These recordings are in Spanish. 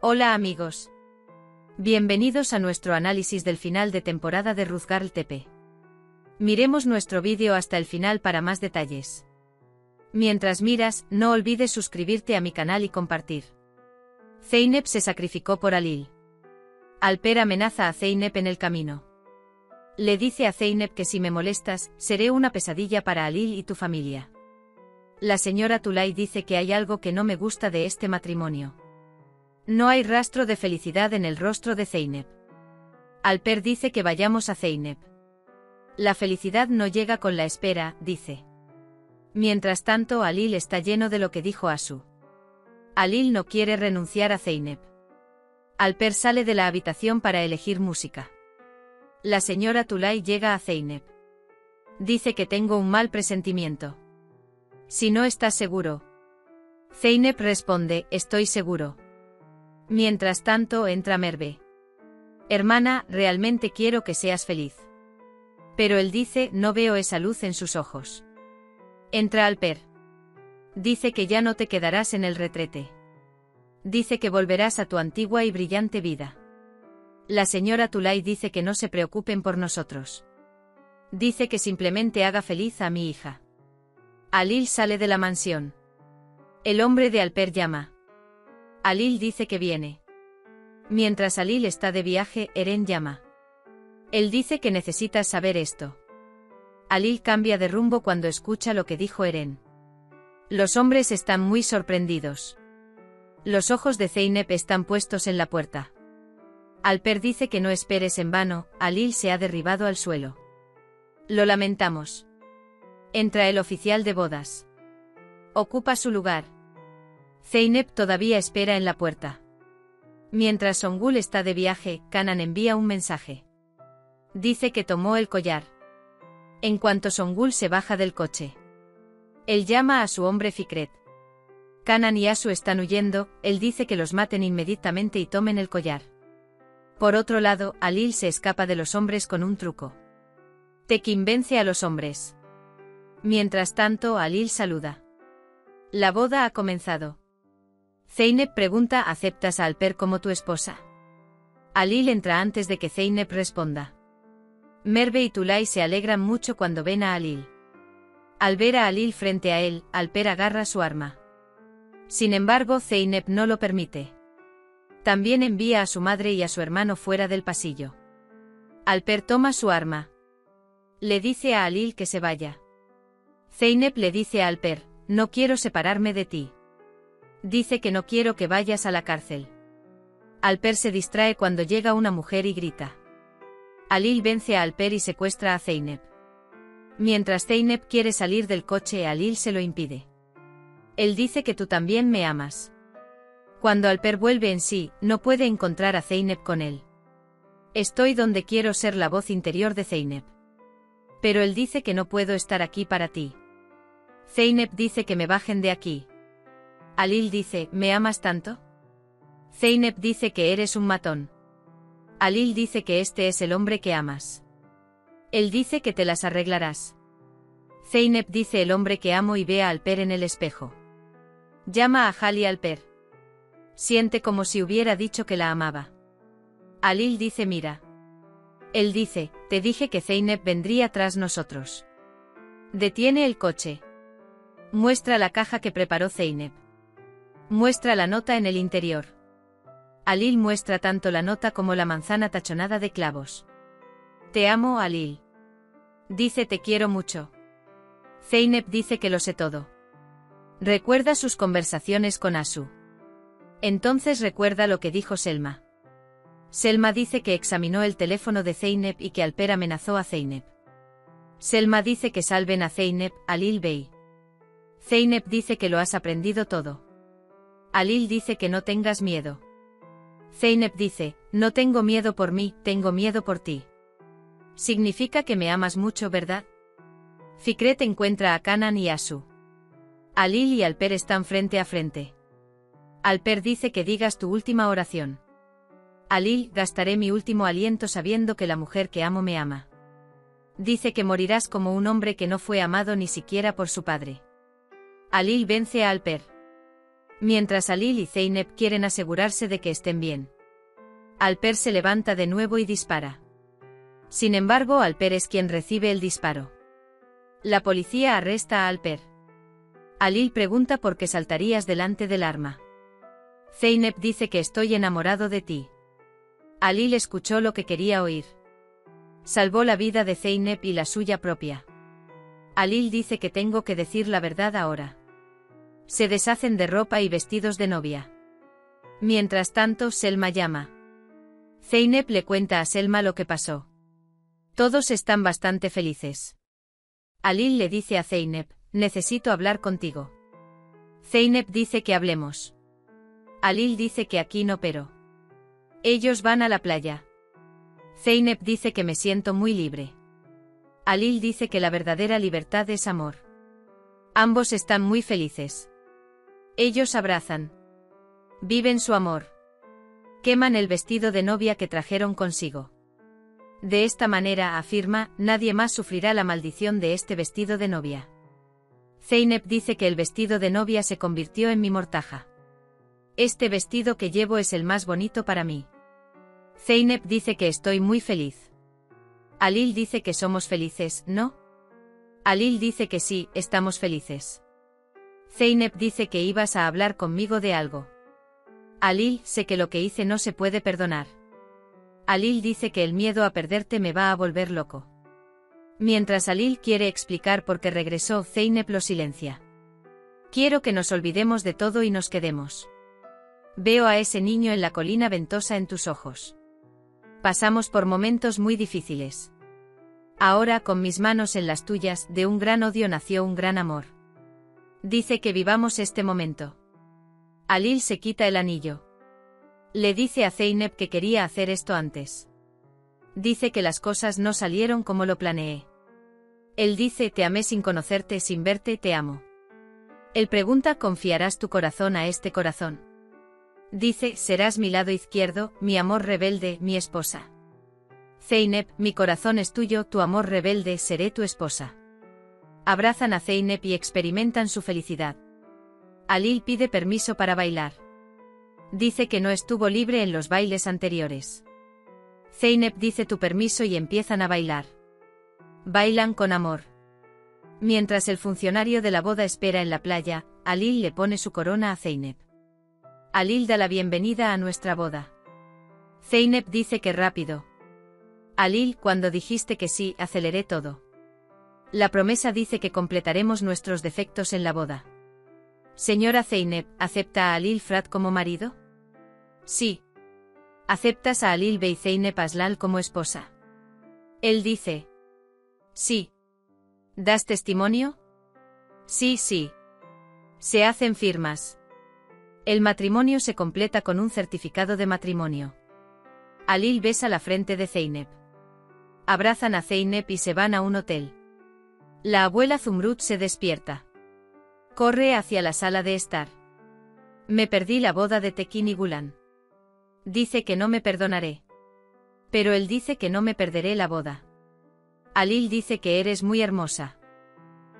Hola amigos. Bienvenidos a nuestro análisis del final de temporada de Ruth Girl TP. Miremos nuestro vídeo hasta el final para más detalles. Mientras miras, no olvides suscribirte a mi canal y compartir. Zeynep se sacrificó por Halil. Alper amenaza a Zeynep en el camino. Le dice a Zeynep que si me molestas, seré una pesadilla para Halil y tu familia. La señora Tulay dice que hay algo que no me gusta de este matrimonio. No hay rastro de felicidad en el rostro de Zeynep. Alper dice que vayamos a Zeynep. La felicidad no llega con la espera, dice. Mientras tanto, Halil está lleno de lo que dijo Asu. Halil no quiere renunciar a Zeynep. Alper sale de la habitación para elegir música. La señora Tulay llega a Zeynep. Dice que tengo un mal presentimiento. Si no estás seguro. Zeynep responde, estoy seguro. Mientras tanto entra Merve. Hermana, realmente quiero que seas feliz. Pero él dice, no veo esa luz en sus ojos. Entra Alper. Dice que ya no te quedarás en el retrete. Dice que volverás a tu antigua y brillante vida. La señora Tulay dice que no se preocupen por nosotros. Dice que simplemente haga feliz a mi hija. Halil sale de la mansión. El hombre de Alper llama. Halil dice que viene. Mientras Halil está de viaje, Eren llama. Él dice que necesitas saber esto. Halil cambia de rumbo cuando escucha lo que dijo Eren. Los hombres están muy sorprendidos. Los ojos de Zeynep están puestos en la puerta. Alper dice que no esperes en vano, Halil se ha derribado al suelo. Lo lamentamos. Entra el oficial de bodas. Ocupa su lugar. Zeynep todavía espera en la puerta. Mientras Songul está de viaje, Kanan envía un mensaje. Dice que tomó el collar. En cuanto Songul se baja del coche, él llama a su hombre Fikret. Kanan y Asu están huyendo, él dice que los maten inmediatamente y tomen el collar. Por otro lado, Halil se escapa de los hombres con un truco. Tekin vence a los hombres. Mientras tanto, Halil saluda. La boda ha comenzado. Zeynep pregunta, ¿aceptas a Alper como tu esposa? Halil entra antes de que Zeynep responda. Merve y Tulay se alegran mucho cuando ven a Halil. Al ver a Halil frente a él, Alper agarra su arma. Sin embargo, Zeynep no lo permite. También envía a su madre y a su hermano fuera del pasillo. Alper toma su arma. Le dice a Halil que se vaya. Zeynep le dice a Alper, no quiero separarme de ti. Dice que no quiero que vayas a la cárcel. Alper se distrae cuando llega una mujer y grita. Halil vence a Alper y secuestra a Zeynep. Mientras Zeynep quiere salir del coche, Halil se lo impide. Él dice que tú también me amas. Cuando Alper vuelve en sí, no puede encontrar a Zeynep con él. Estoy donde quiero ser la voz interior de Zeynep. Pero él dice que no puedo estar aquí para ti. Zeynep dice que me bajen de aquí. Halil dice, ¿me amas tanto? Zeynep dice que eres un matón. Halil dice que este es el hombre que amas. Él dice que te las arreglarás. Zeynep dice el hombre que amo y ve a Alper en el espejo. Llama a Hali Alper. Siente como si hubiera dicho que la amaba. Halil dice mira. Él dice, te dije que Zeynep vendría tras nosotros. Detiene el coche. Muestra la caja que preparó Zeynep. Muestra la nota en el interior. Halil muestra tanto la nota como la manzana tachonada de clavos. Te amo, Halil. Dice te quiero mucho. Zeynep dice que lo sé todo. Recuerda sus conversaciones con Asu. Entonces recuerda lo que dijo Selma. Selma dice que examinó el teléfono de Zeynep y que Alper amenazó a Zeynep. Selma dice que salven a Zeynep, Halil Bey. Zeynep dice que lo has aprendido todo. Halil dice que no tengas miedo. Zeynep dice, no tengo miedo por mí, tengo miedo por ti. Significa que me amas mucho, ¿verdad? Fikret encuentra a Kanan y Asu. Halil y Alper están frente a frente. Alper dice que digas tu última oración. Halil, gastaré mi último aliento sabiendo que la mujer que amo me ama. Dice que morirás como un hombre que no fue amado ni siquiera por su padre. Halil vence a Alper. mientras Alil y Zeynep quieren asegurarse de que estén bien. Alper se levanta de nuevo y dispara. Sin embargo, Alper es quien recibe el disparo. La policía arresta a Alper. Alil pregunta por qué saltarías delante del arma. Zeynep dice que estoy enamorado de ti. Alil escuchó lo que quería oír. Salvó la vida de Zeynep y la suya propia. Alil dice que tengo que decir la verdad ahora. Se deshacen de ropa y vestidos de novia. Mientras tanto, Selma llama. Zeynep le cuenta a Selma lo que pasó. Todos están bastante felices. Alil le dice a Zeynep, necesito hablar contigo. Zeynep dice que hablemos. Alil dice que aquí no, pero ellos van a la playa. Zeynep dice que me siento muy libre. Alil dice que la verdadera libertad es amor. Ambos están muy felices. Ellos abrazan. Viven su amor. Queman el vestido de novia que trajeron consigo. De esta manera, afirma, nadie más sufrirá la maldición de este vestido de novia. Zeynep dice que el vestido de novia se convirtió en mi mortaja. Este vestido que llevo es el más bonito para mí. Zeynep dice que estoy muy feliz. Alil dice que somos felices, ¿no? Alil dice que sí, estamos felices. Zeynep dice que ibas a hablar conmigo de algo. Alil, sé que lo que hice no se puede perdonar. Alil dice que el miedo a perderte me va a volver loco. Mientras Alil quiere explicar por qué regresó, Zeynep lo silencia. Quiero que nos olvidemos de todo y nos quedemos. Veo a ese niño en la colina ventosa en tus ojos. Pasamos por momentos muy difíciles. Ahora, con mis manos en las tuyas, de un gran odio nació un gran amor. Dice que vivamos este momento. Alil se quita el anillo. Le dice a Zeynep que quería hacer esto antes. Dice que las cosas no salieron como lo planeé. Él dice, te amé sin conocerte, sin verte, te amo. Él pregunta, ¿confiarás tu corazón a este corazón? Dice, serás mi lado izquierdo, mi amor rebelde, mi esposa. Zeynep, mi corazón es tuyo, tu amor rebelde, seré tu esposa. Abrazan a Zeynep y experimentan su felicidad. Alil pide permiso para bailar. Dice que no estuvo libre en los bailes anteriores. Zeynep dice tu permiso y empiezan a bailar. Bailan con amor. Mientras el funcionario de la boda espera en la playa, Alil le pone su corona a Zeynep. Alil da la bienvenida a nuestra boda. Zeynep dice que rápido. Alil, cuando dijiste que sí, aceleré todo. La promesa dice que completaremos nuestros defectos en la boda. Señora Zeynep, ¿acepta a Alil Frat como marido? Sí. ¿Aceptas a Alil Bey Zeynep Aslal como esposa? Él dice. Sí. ¿Das testimonio? Sí, sí. Se hacen firmas. El matrimonio se completa con un certificado de matrimonio. Alil besa la frente de Zeynep. Abrazan a Zeynep y se van a un hotel. La abuela Zumrud se despierta. Corre hacia la sala de estar. Me perdí la boda de Tekin y Gulan. Dice que no me perdonaré. Pero él dice que no me perderé la boda. Alil dice que eres muy hermosa.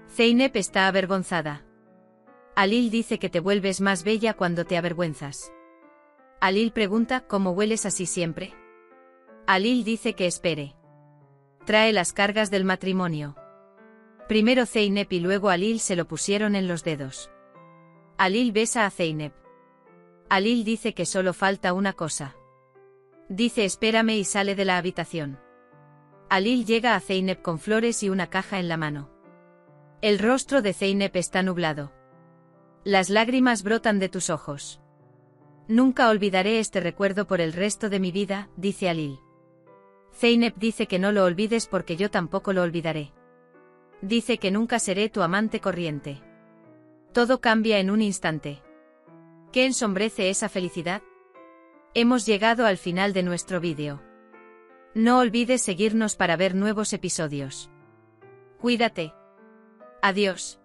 Zeynep está avergonzada. Alil dice que te vuelves más bella cuando te avergüenzas. Alil pregunta, ¿cómo hueles así siempre? Alil dice que espere. Trae las cargas del matrimonio. Primero Zeynep y luego Alil se lo pusieron en los dedos. Alil besa a Zeynep. Alil dice que solo falta una cosa. Dice espérame y sale de la habitación. Alil llega a Zeynep con flores y una caja en la mano. El rostro de Zeynep está nublado. Las lágrimas brotan de tus ojos. Nunca olvidaré este recuerdo por el resto de mi vida, dice Alil. Zeynep dice que no lo olvides porque yo tampoco lo olvidaré. Dice que nunca seré tu amante corriente. Todo cambia en un instante. ¿Qué ensombrece esa felicidad? Hemos llegado al final de nuestro vídeo. No olvides seguirnos para ver nuevos episodios. Cuídate. Adiós.